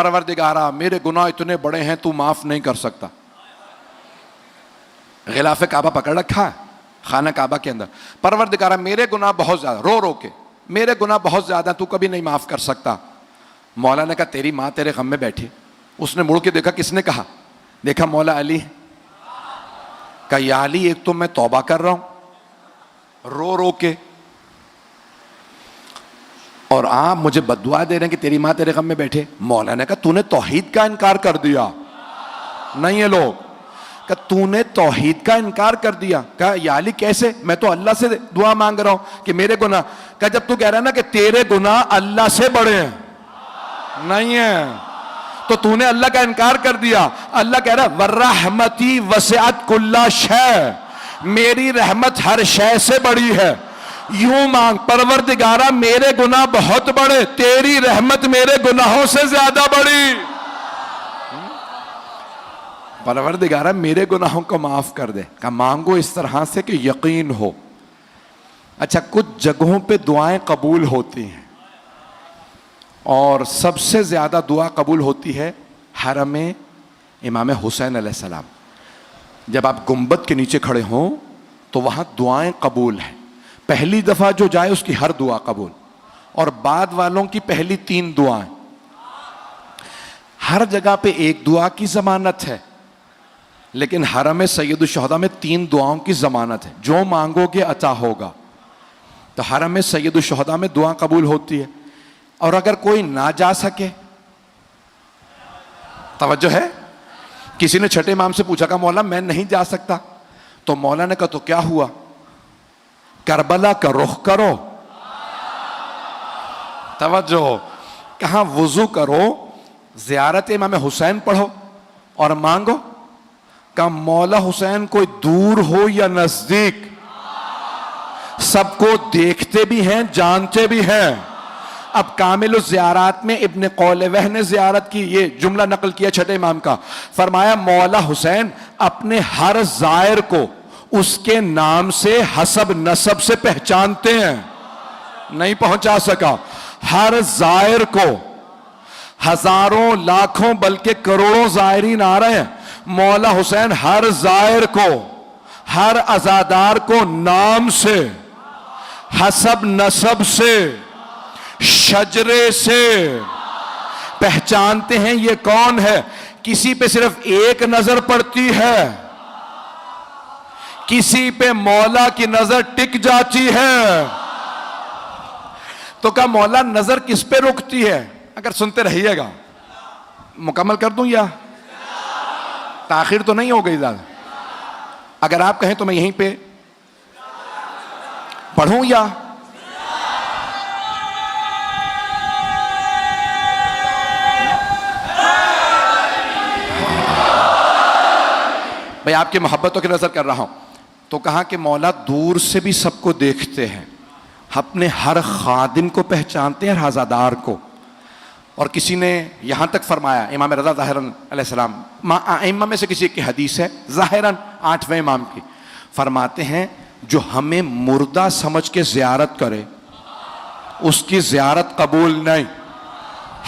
परवरदिगारा मेरे गुनाह इतने बड़े हैं तू माफ नहीं कर सकता। गिलाफ काबा पकड़ रखा है खाना काबा के अंदर, परवरदिगारा मेरे गुनाह बहुत ज्यादा, रो रो के मेरे गुनाह बहुत ज्यादा, तू कभी नहीं माफ कर सकता। मौला ने कहा तेरी माँ तेरे गम में बैठी। उसने मुड़ के देखा, किसने कहा? देखा मौला अली। कहा या अली, एक तो मैं तौबा कर रहा हूं रो रो के, और आप मुझे बद्दुआ दे रहे हैं कि तेरी माँ तेरे गम में बैठे। मौला ने कहा तूने तौहीद का इनकार कर दिया। नहीं है लोग, कहा तूने तौहीद का इनकार कर दिया। कहा या अली कैसे? मैं तो अल्लाह से दुआ मांग रहा हूं कि मेरे गुनाह। कहा जब तू कह रहा है ना कि तेरे गुनाह अल्लाह से बड़े हैं, नहीं है तो तूने अल्लाह का इनकार कर दिया। अल्लाह कह रहा है वर्रहमती वसिअत कुल्ला शै, मेरी रहमत हर शय से बड़ी है। यूं मांग, परवरदिगारा मेरे गुनाह बहुत बड़े, तेरी रहमत मेरे गुनाहों से ज्यादा बड़ी। परवरदिगारा मेरे गुनाहों को माफ कर दे। कहा मांगो इस तरह से कि यकीन हो। अच्छा, कुछ जगहों पे दुआएं कबूल होती हैं और सबसे ज्यादा दुआ कबूल होती है हरम इमाम हुसैन अलैहिस्सलाम। जब आप गुंबद के नीचे खड़े हों तो वहां दुआएं कबूल हैं। पहली दफा जो जाए उसकी हर दुआ कबूल, और बाद वालों की पहली 3 दुआएं। हर जगह पे एक दुआ की जमानत है, लेकिन हरम सैयद शुहदा में 3 दुआओं की जमानत है। जो मांगोगे अता होगा। तो हरम सैयद शुहदा में दुआ कबूल होती है। और अगर कोई ना जा सके, तवज्जो है, किसी ने छठे इमाम से पूछा, कहा मौला मैं नहीं जा सकता। तो मौला ने कहा तो क्या हुआ, करबला का रुख करो। तवज्जो, कहा वुजू करो, ज़ियारत इमाम हुसैन पढ़ो और मांगो। कहा मौला हुसैन कोई दूर हो या नजदीक, सबको देखते भी हैं जानते भी हैं। अब कामिल ज़ियारात में इब्न कौलवह ने ज़ियारत की, ये जुमला नकल किया छठे इमाम का। फरमाया मौला हुसैन अपने हर ज़ायर को उसके नाम से हसब नसब से पहचानते हैं। नहीं पहुंचा सका, हर ज़ायर को, हजारों लाखों बल्कि करोड़ों ज़ायरीन आ रहे हैं, मौला हुसैन हर ज़ायर को, हर अज़ादार को नाम से, हसब नसब से, शजरे से पहचानते हैं ये कौन है। किसी पे सिर्फ एक नजर पड़ती है, किसी पे मौला की नजर टिक जाती है। तो क्या मौला नजर किस पे रुकती है? अगर सुनते रहिएगा, मुकम्मल कर दूं या ताखिर तो नहीं हो गई ज्यादा? अगर आप कहें तो मैं यहीं पे पढ़ूं या भाई आपकी मोहब्बतों की नजर कर रहा हूं। तो कहा कि मौला दूर से भी सबको देखते हैं, अपने हर खादिम को पहचानते हैं, हर हज़ादार को। और किसी ने यहां तक फरमाया, इमाम रज़ा ज़ाहिरन अलैहिस्सलाम, आइम्मा में से किसी की हदीस है, ज़ाहिरन 8वें इमाम की, फरमाते हैं जो हमें मुर्दा समझ के ज़ियारत करे उसकी ज़ियारत कबूल नहीं,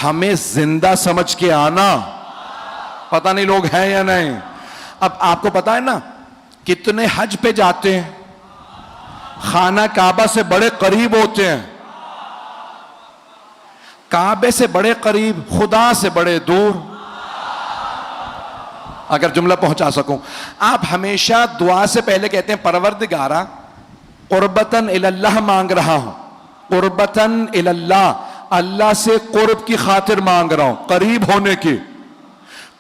हमें जिंदा समझ के आना। पता नहीं लोग हैं या नहीं। अब आपको पता है ना कितने हज पे जाते हैं, खाना काबा से बड़े करीब होते हैं, काबे से बड़े करीब, खुदा से बड़े दूर। अगर जुमला पहुंचा सकूं, आप हमेशा दुआ से पहले कहते हैं परवरदिगारा कुर्बतन इलल्लाह मांग रहा हूं, कुर्बतन इलल्लाह, अल्लाह से कुर्ब की खातिर मांग रहा हूं, करीब होने की।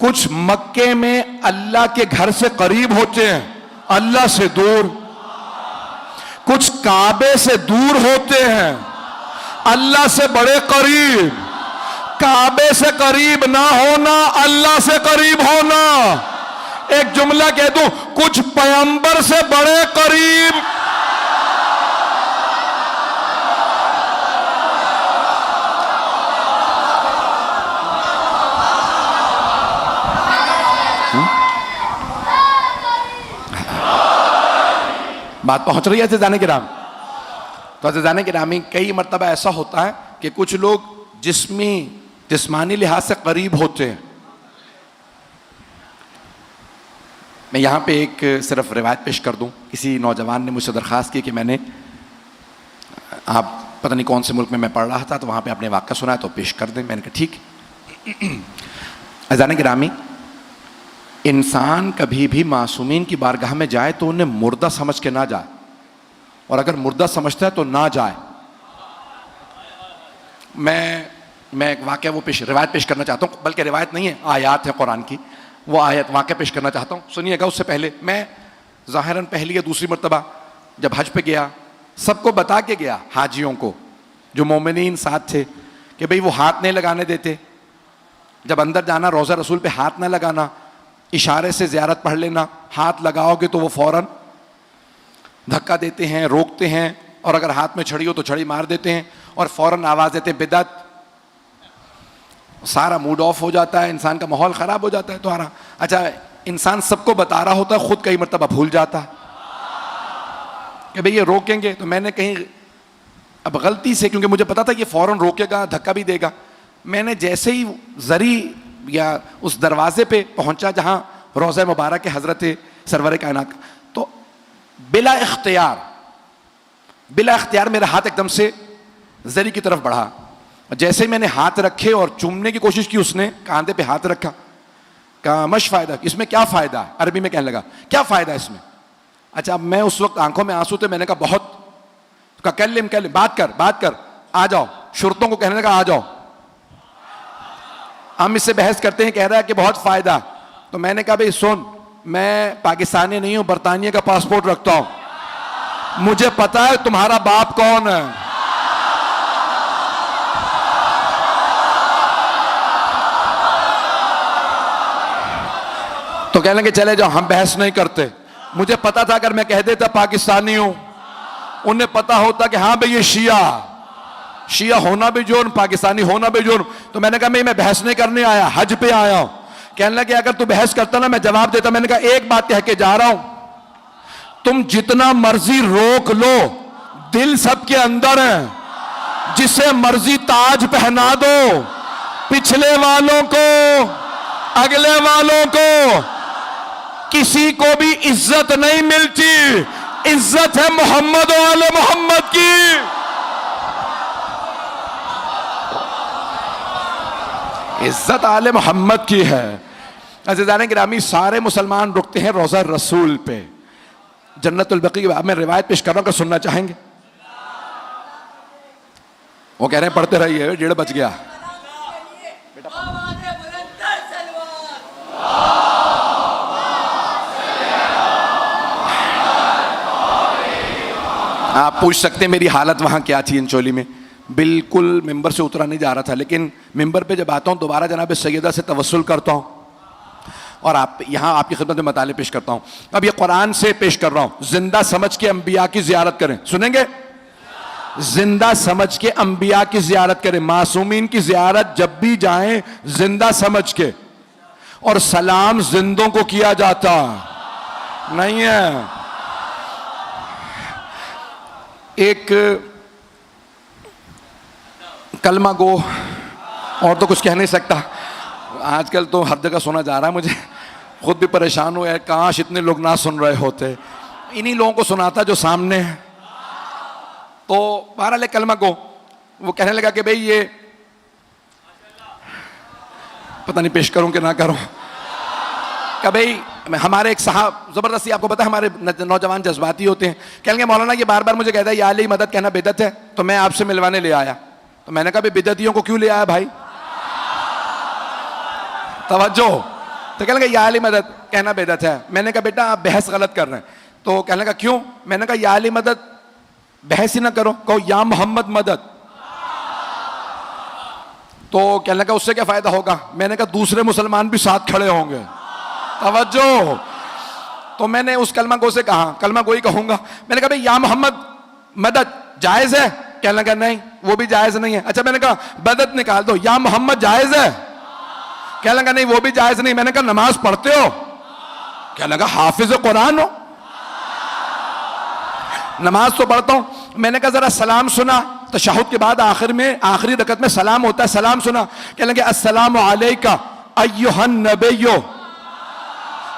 कुछ मक्के में अल्लाह के घर से करीब होते हैं, अल्लाह से दूर। कुछ काबे से दूर होते हैं, अल्लाह से बड़े करीब। काबे से करीब ना होना, अल्लाह से करीब होना। एक जुमला कह दूं, कुछ पैगंबर से बड़े करीब। बात पहुंच रही है अज़ीज़ान किराम? तो अज़ीज़ान किरामी, कई मरतबा ऐसा होता है कि कुछ लोग जिस्मी जिस्मानी लिहाज से करीब होते हैं। मैं यहाँ पे एक सिर्फ रिवायत पेश कर दूँ। किसी नौजवान ने मुझसे दरख्वास्त की कि मैंने, आप पता नहीं कौन से मुल्क में मैं पढ़ रहा था, तो वहाँ पे आपने वाक़या सुना है तो पेश कर दें। मैंने कहा ठीक। अज़ान गिरामी, इंसान कभी भी मासूमीन की बारगाह में जाए तो उन्हें मुर्दा समझ के ना जाए, और अगर मुर्दा समझता है तो ना जाए। मैं एक वाक़या वो रिवायत पेश करना चाहता हूँ, बल्कि रिवायत नहीं है, आयत है कुरान की। वो आयत वाक़या पेश करना चाहता हूँ, सुनिएगा। उससे पहले मैं ज़ाहिरन पहली या दूसरी मरतबा जब हज पे गया, सबको बता के गया, हाजियों को जो मोमिनीन साथ थे, कि भाई वो हाथ नहीं लगाने देते। जब अंदर जाना रोज़ा रसूल पे हाथ ना लगाना, इशारे से ज़ियारत पढ़ लेना। हाथ लगाओगे तो वो फ़ौरन धक्का देते हैं, रोकते हैं, और अगर हाथ में छड़ी हो तो छड़ी मार देते हैं और फ़ौरन आवाज़ देते बिदअत। सारा मूड ऑफ हो जाता है, इंसान का माहौल ख़राब हो जाता है। तो अच्छा, इंसान सबको बता रहा होता है, खुद कई मरतबा भूल जाता है कि भाई ये रोकेंगे। तो मैंने कहीं अब गलती से, क्योंकि मुझे पता था ये फ़ौरन रोकेगा, धक्का भी देगा, मैंने जैसे ही ज़री या उस दरवाजे पे पहुंचा जहां रोज़ा मुबारक है हज़रत सरवर कायनात, तो बिला इख्तियार मेरा हाथ एकदम से ज़री की तरफ बढ़ा। जैसे ही मैंने हाथ रखे और चूमने की कोशिश की, उसने कांधे पे हाथ रखा, कहा मश फ़ायदा, इसमें क्या फ़ायदा है? अरबी में कहने लगा क्या फ़ायदा है इसमें? अच्छा, अब मैं उस वक्त आंखों में आंसू थे, मैंने कहा बहुत, कहा कल्लिम, बात कर, आ जाओ। शुरतों को कहने लगा आ जाओ, हम इससे बहस करते हैं, कह रहा है कि बहुत फायदा। तो मैंने कहा भाई सुन, मैं पाकिस्तानी नहीं हूं, बरतानिया का पासपोर्ट रखता हूं, मुझे पता है तुम्हारा बाप कौन है। तो कहने लगे चले जाओ, हम बहस नहीं करते। मुझे पता था अगर मैं कह देता पाकिस्तानी हूं, उन्हें पता होता कि हाँ भाई ये शिया होना भी जुर्म, पाकिस्तानी होना भी जुर्म। तो मैंने कहा मैं बहस नहीं करने आया, हज पे आया हूं। कहने लगे अगर तू बहस करता ना मैं जवाब देता। मैंने कहा एक बात कह के जा रहा हूं, तुम जितना मर्जी रोक लो, दिल सबके अंदर है, जिसे मर्जी ताज पहना दो, पिछले वालों को, अगले वालों को, किसी को भी इज्जत नहीं मिलती। इज्जत है मोहम्मद और आले मोहम्मद की। इज्जत आले मोहम्मद की है। अज़ीज़ान गिरामी, सारे मुसलमान रुकते हैं रोज़ा रसूल पे, जन्नतुल बकी की। मैं रिवायत पेश कर रहा हूं, कि सुनना चाहेंगे? वो कह रहे हैं पढ़ते रहिए, 1:30 बज गया। आप पूछ सकते हैं मेरी हालत वहां क्या थी इंचोली में। बिल्कुल मिंबर से उतरा नहीं जा रहा था, लेकिन मिंबर पे जब आता हूं दोबारा जनाब सैयदा से तवस्सुल करता हूं, और आप यहां आपकी खिदमत में मताले पेश करता हूं। अब ये कुरान से पेश कर रहा हूं, जिंदा समझ के अंबिया की जियारत करें। सुनेंगे? जिंदा समझ के अंबिया की जियारत करें। मासूमीन की जियारत जब भी जाएं जिंदा समझ के, और सलाम जिंदों को किया जाता नहीं है। एक कलमा गो, और तो कुछ कह नहीं सकता। आजकल तो हर जगह सुना जा रहा है, मुझे खुद भी परेशान हुआ है, काश इतने लोग ना सुन रहे होते। इन्हीं लोगों को सुनाता जो सामने है। तो बहरहाल कलमा गो वो कहने लगा कि भाई ये पता नहीं पेश करूं कि ना करूं। कि भाई हमारे एक साहब, जबरदस्ती, आपको पता है हमारे नौजवान जज्बाती होते हैं, कहेंगे मौलाना ये बार बार मुझे कहता है या अली मदद कहना बिदअत है, तो मैं आपसे मिलवाने ले आया। तो मैंने कहा भाई बिदअतियों को क्यों ले आया भाई, तवज्जो। तो कहने लगा या अली मदद कहना बिदअत है। मैंने कहा बेटा आप बहस गलत कर रहे हैं। तो कहने लगा क्यों? मैंने कहा या अली मदद बहस ही ना करो, कहो या मोहम्मद मदद। तो कहने लगा उससे क्या फायदा होगा? मैंने कहा दूसरे मुसलमान भी साथ खड़े होंगे, तवज्जो। तो मैंने उस कलमा गो से कहा, कलमा गोई कहूंगा, मैंने कहा भाई या मोहम्मद मदद जायज है? कहने लगा नहीं वो भी जायज नहीं है। अच्छा, मैंने कहा मदद निकाल दो, या मोहम्मद जायज है? कहने लगा नहीं वो भी जायज नहीं। मैंने कहा नमाज पढ़ते हो? कहने लगा हाफिज कुरान हो। नमाज तो पढ़ता हूं। मैंने कहा जरा सलाम सुना? तशहुद के बाद आखिर में आखिरी रकत में सलाम होता है, सलाम सुना, कह लेंगे अस्सलामु अलैका अय्युहन नबिय्यो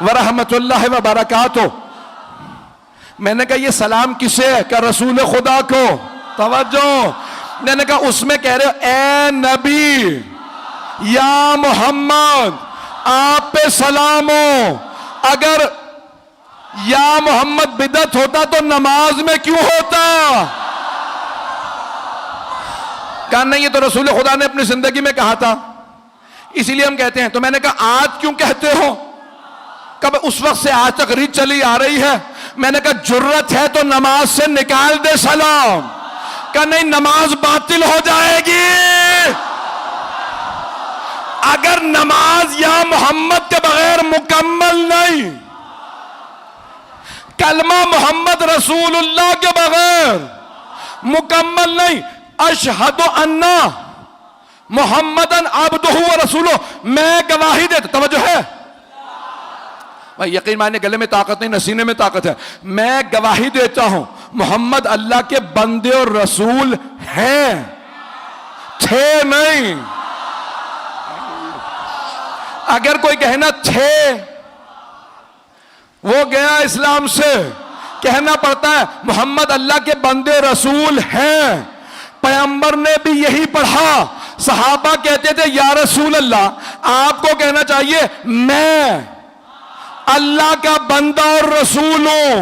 व रहमतुल्लाहि व बरकातुहू। मैंने कहा ये सलाम किसे है? क्या रसूल खुदा को? तवज्जो, मैंने कहा उसमें कह रहे हो ए नबी या मोहम्मद आप पे सलाम हो। अगर या मोहम्मद बिदत होता तो नमाज में क्यों होता? कहा नहीं, ये तो रसूल खुदा ने अपनी जिंदगी में कहा था, इसीलिए हम कहते हैं। तो मैंने कहा आज क्यों कहते हो? कब उस वक्त से आज तक रीत चली आ रही है। मैंने कहा जुर्रत है तो नमाज से निकाल दे सलाम। कहा नहीं, नमाज बातिल हो जाएगी। अगर नमाज या मोहम्मद के बगैर मुकम्मल नहीं, कलमा मोहम्मद रसूलुल्लाह के बगैर मुकम्मल नहीं, अशहदु अन्ना मोहम्मदन अब्दुहु व रसूलुहु, मैं गवाही देता, तवज्जो है भाई, यकीन माने गले में ताकत नहीं, नसीने में ताकत है। मैं गवाही देता हूं मोहम्मद अल्लाह के बंदे और रसूल हैं, थे नहीं। अगर कोई कहना थे, वो गया इस्लाम से। कहना पड़ता है मोहम्मद अल्लाह के बंदे रसूल हैं। पैगंबर ने भी यही पढ़ा। सहाबा कहते थे या रसूल अल्लाह, आपको कहना चाहिए मैं अल्लाह का बंदा और रसूल हूं।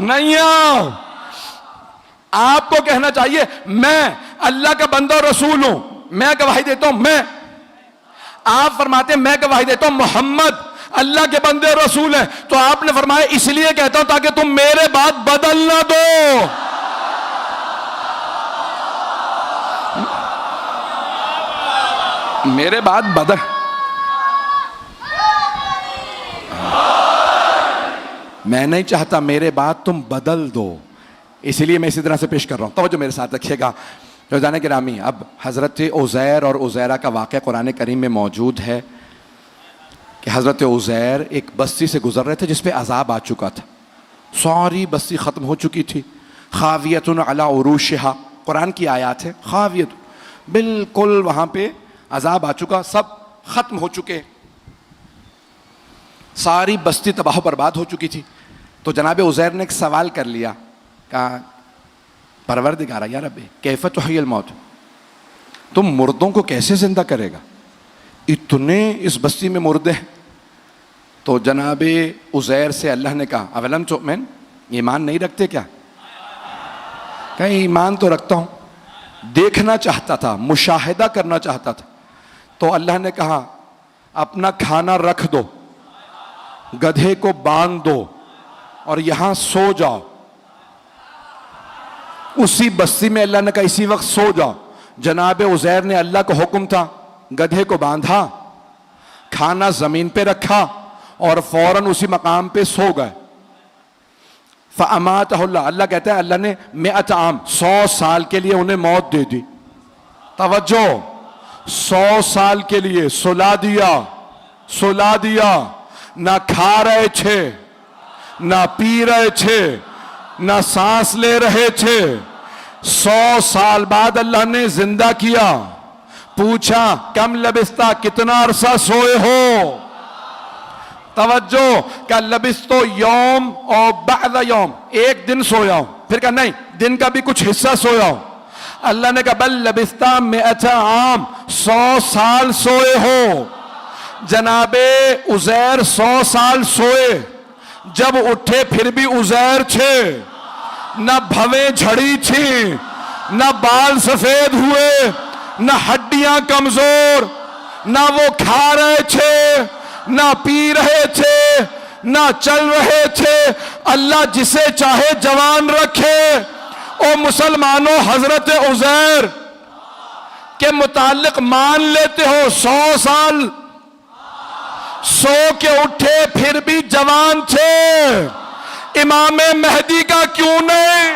नहीं, आपको कहना चाहिए मैं अल्लाह का बंदा और रसूल हूं, मैं गवाही देता हूं। मैं, आप फरमाते हैं मैं गवाही देता हूं मोहम्मद अल्लाह के बंदे और रसूल हैं। तो आपने फरमाया इसलिए कहता हूं ताकि तुम मेरे बात बदल ना दो। मेरे बात बदल, मैं नहीं चाहता मेरे बात तुम बदल दो, इसलिए मैं इसी तरह से पेश कर रहा हूं। तो जो मेरे साथ रखिएगा रोजाना गिरामी, अब हजरत उज़ैर और उज़ैरा का वाक़या कुरान करीम में मौजूद है कि हजरत उज़ैर एक बस्ती से गुजर रहे थे जिस पे अजाब आ चुका था। सारी बस्ती ख़त्म हो चुकी थी। खावियतुन अला उरूशिहा, कुरान की आयत है। खावियत, बिल्कुल वहां पे अजाब आ चुका, सब खत्म हो चुके, सारी बस्ती तबाह बर्बाद हो चुकी थी। तो जनाब उज़ैर ने एक सवाल कर लिया, कहा परवरदिगार या रब्बी कैफ़ तुह्यिल मौत, तुम मुर्दों को कैसे जिंदा करेगा? इतने इस बस्ती में मुर्दे हैं। तो जनाब उज़ैर से अल्लाह ने कहा अवलम तुअमिन, ईमान नहीं रखते क्या? कहीं ईमान तो रखता हूं, देखना चाहता था, मुशाहिदा करना चाहता था। तो अल्लाह ने कहा अपना खाना रख दो, गधे को बांध दो और यहां सो जाओ। उसी बस्ती में अल्लाह ने कहा इसी वक्त सो जाओ। जनाब उज़ैर ने, अल्लाह का हुक्म था, गधे को बांधा, खाना जमीन पे रखा और फौरन उसी मकाम पे सो गए। फ़अमातहुल्लाह, अल्लाह कहता है अल्लाह ने 100 आम 100 साल के लिए उन्हें मौत दे दी। तवज्जो, 100 साल के लिए सुला दिया, सुला दिया। ना खा रहे थे, ना पी रहे थे, ना सांस ले रहे थे। 100 साल बाद अल्लाह ने जिंदा किया। पूछा कम लबिस्ता, कितना अरसा सोए हो? तवज्जो, क्या लबिस्तो यौम और बअद यौम, एक दिन सोया हूं। फिर कहा नहीं, दिन का भी कुछ हिस्सा सोया हूं। अल्लाह ने कहा बल लबिस्ता 100 आम, 100 साल सोए हो। जनाबे उज़ैर 100 साल सोए, जब उठे फिर भी उज़ैर थे। न भवें झड़ी थी, न बाल सफेद हुए, न हड्डियां कमजोर, न वो खा रहे थे, न पी रहे थे, न चल रहे थे। अल्लाह जिसे चाहे जवान रखे। ओ मुसलमानों, हजरत उज़ैर के मुतालिक मान लेते हो 100 साल सो के उठे फिर भी जवान थे। इमाम मेहदी का क्यों नहीं?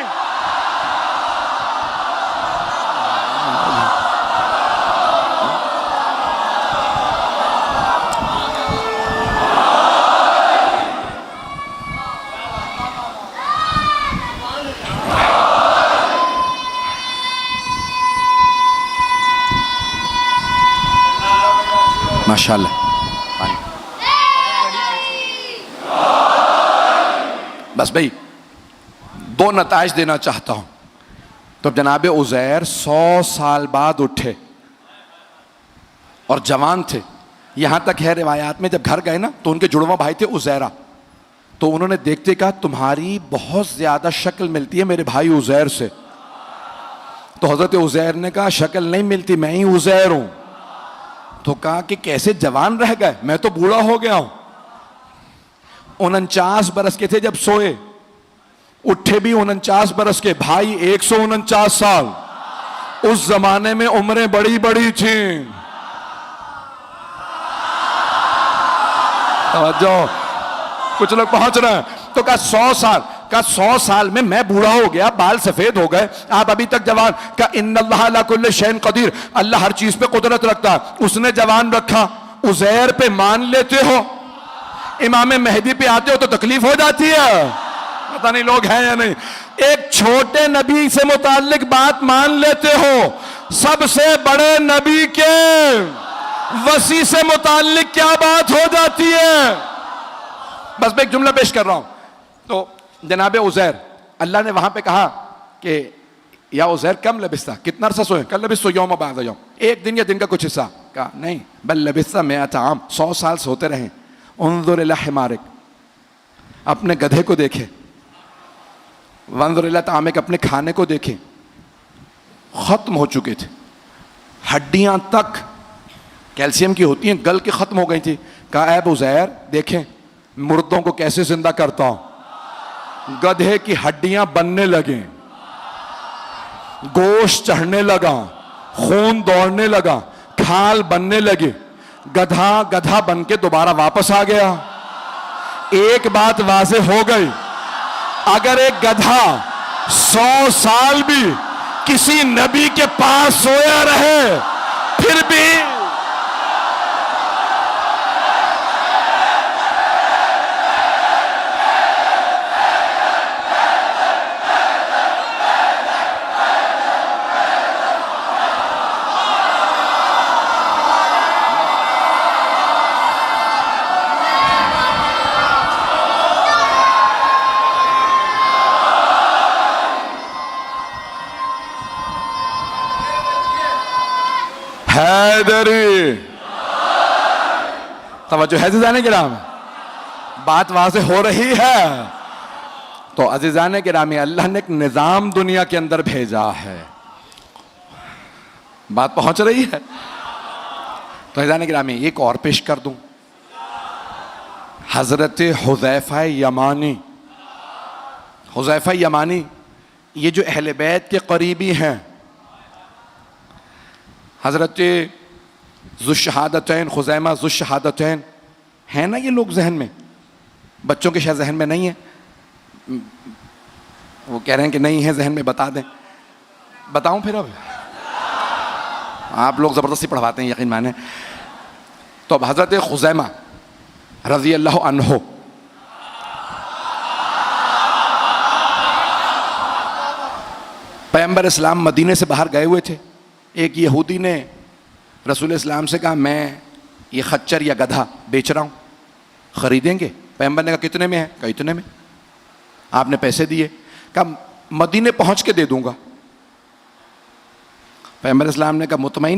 माशाल्लाह। बस भाई दो नताइज देना चाहता हूं। तो जनाब उज़ैर 100 साल बाद उठे और जवान थे। यहां तक है रिवायात में, जब घर गए ना तो उनके जुड़वा भाई थे उज़ैरा, तो उन्होंने देखते कहा तुम्हारी बहुत ज्यादा शक्ल मिलती है मेरे भाई उज़ैर से। तो हजरत उज़ैर ने कहा शक्ल नहीं मिलती, मैं ही उज़ैर हूं। तो कहा कि कैसे जवान रह गए, मैं तो बूढ़ा हो गया हूं। 49 बरस के थे जब सोए, उठे भी 49 बरस के, भाई 149 साल। उस जमाने में उम्रें बड़ी बड़ी थी। तवज्जो, कुछ लोग पहुंच रहे हैं। तो कहा 100 साल, का 100 साल में मैं बूढ़ा हो गया, बाल सफेद हो गए, आप अभी तक जवान। का इन्नल्लाह अला कुल्ली शैइन कदीर, अल्लाह हर चीज पे कुदरत रखता है, उसने जवान रखा। उज़ैर पे मान लेते हो, इमाम मेहदी पे आते हो तो तकलीफ हो जाती है। पता नहीं लोग हैं या नहीं। एक छोटे नबी से मुताल्लिक बात मान लेते हो, सबसे बड़े नबी के वसी से मुताल्लिक क्या बात हो जाती है। बस मैं एक जुमला पेश कर रहा हूं। तो जनाब उज़ैर, अल्लाह ने वहां पे कहा कि या उज़ैर कम लबिस्ता, कितना अरसा सोए? कल लबिस्तु यौम बाद यौम, एक दिन या दिन का कुछ हिस्सा। कहा नहीं, बल लबिस्ता मिअत आम, 100 साल सोते रहे। उन्जुर इला हिमारिक, अपने गधे को देखे। वंजुर इला तामिक, अपने खाने को देखे, खत्म हो चुके थे, हड्डियां तक कैल्शियम की होती हैं, गल के खत्म हो गई थी। कहा ऐ उज़ैर देखें मुर्दों को कैसे जिंदा करता हूं। गधे की हड्डियां बनने लगे, गोश्त चढ़ने लगा, खून दौड़ने लगा, खाल बनने लगे। गधा गधा बन के दोबारा वापस आ गया। एक बात वाज़े हो गई, अगर एक गधा 100 साल भी किसी नबी के पास सोया रहे, फिर भी हैदरी, तवज्जो है अज़ीज़ान गिराम, बात वहां से हो रही है। तो अज़ीज़ान गिरामी, अल्लाह ने एक निजाम दुनिया के अंदर भेजा है, बात पहुंच रही है। तो अज़ीज़ान गिरामी एक और पेश कर दूं, हजरत हुज़ैफा यमानी। हुज़ैफा यमानी ये जो अहले बैत के करीबी हैं, हजरत ज़ुश्शहादतैन, खुज़ैमा ज़ुश्शहादतैन, है ना ये लोग जहन में, बच्चों के शायद जहन में नहीं है, वो कह रहे हैं कि नहीं है जहन में, बता दें। बताऊं फिर? अब आप लोग ज़बरदस्ती पढ़वाते हैं, यकीन माने। तो अब हजरत खुज़ैमा रज़ी अल्लाह अन्हो, पैगंबर इस्लाम मदीने से बाहर गए हुए थे। एक यहूदी ने रसूल इस्लाम से कहा मैं ये खच्चर या गधा बेच रहा हूँ, ख़रीदेंगे? पैगंबर ने कहा कितने में है? कहा इतने में। आपने पैसे दिए, कहा मदीने पहुँच के दे दूँगा। पैगंबर इस्लाम ने कहा मुतमईन